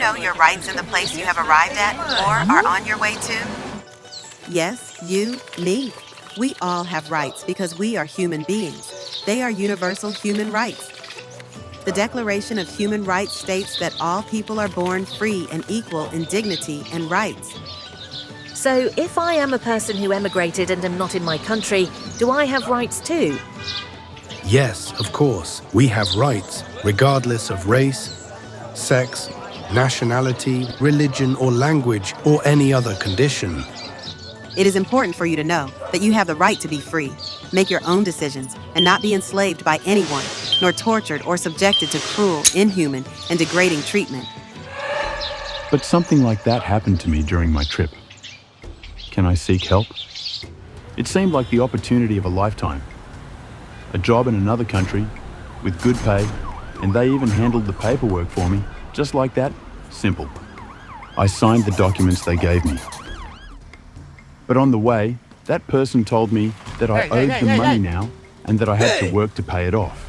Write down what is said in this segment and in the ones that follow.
know your rights in the place you have arrived at or are on your way to? Yes, you, me. We all have rights because we are human beings. They are universal human rights. The Declaration of Human Rights states that all people are born free and equal in dignity and rights. So, if I am a person who emigrated and am not in my country, do I have rights too? Yes, of course. We have rights, regardless of race, sex, nationality, religion or language, or any other condition. It is important for you to know that you have the right to be free, make your own decisions, and not be enslaved by anyone, nor tortured or subjected to cruel, inhuman, and degrading treatment. But something like that happened to me during my trip. Can I seek help? It seemed like the opportunity of a lifetime. A job in another country, with good pay, and they even handled the paperwork for me, just like that, simple. I signed the documents they gave me. But on the way, that person told me that I owed them money now and that I had to work to pay it off.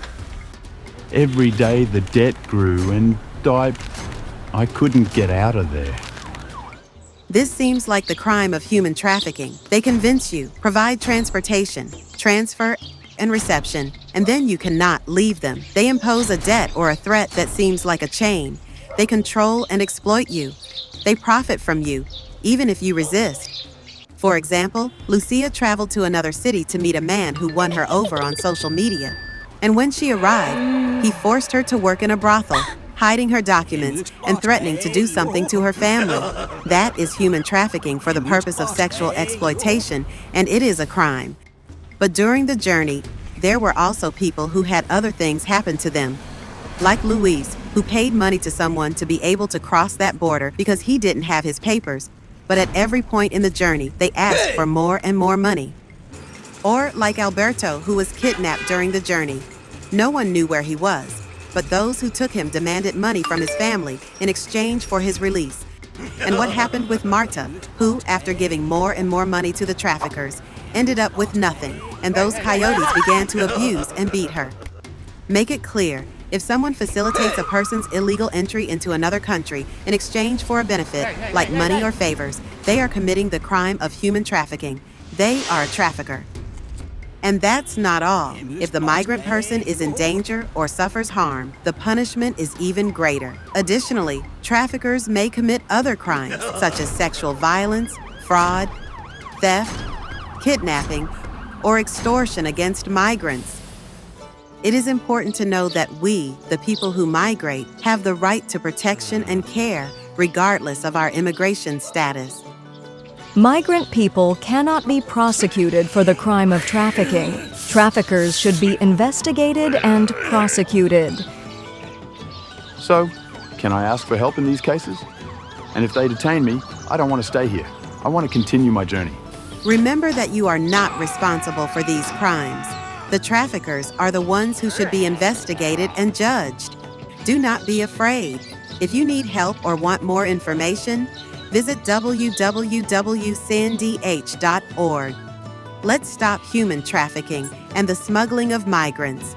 Every day the debt grew and I couldn't get out of there. This seems like the crime of human trafficking. They convince you, provide transportation, transfer, and reception, and then you cannot leave them. They impose a debt or a threat that seems like a chain. They control and exploit you. They profit from you, even if you resist. For example, Lucia traveled to another city to meet a man who won her over on social media. And when she arrived, he forced her to work in a brothel, hiding her documents and threatening to do something to her family. That is human trafficking for the purpose of sexual exploitation, and it is a crime. But during the journey, there were also people who had other things happen to them. Like Luis, who paid money to someone to be able to cross that border because he didn't have his papers. But at every point in the journey, they asked for more and more money. Or like Alberto, who was kidnapped during the journey. No one knew where he was, but those who took him demanded money from his family in exchange for his release. And what happened with Marta, who, after giving more and more money to the traffickers, ended up with nothing, and those coyotes began to abuse and beat her. Make it clear, if someone facilitates a person's illegal entry into another country in exchange for a benefit, like money or favors, they are committing the crime of human trafficking. They are a trafficker. And that's not all. If the migrant person is in danger or suffers harm, the punishment is even greater. Additionally, traffickers may commit other crimes, such as sexual violence, fraud, theft, kidnapping, or extortion against migrants. It is important to know that we, the people who migrate, have the right to protection and care, regardless of our immigration status. Migrant people cannot be prosecuted for the crime of trafficking. Traffickers should be investigated and prosecuted. So, can I ask for help in these cases? And if they detain me, I don't want to stay here. I want to continue my journey. Remember that you are not responsible for these crimes. The traffickers are the ones who should be investigated and judged. Do not be afraid. If you need help or want more information, visit www.sandh.org. Let's stop human trafficking and the smuggling of migrants.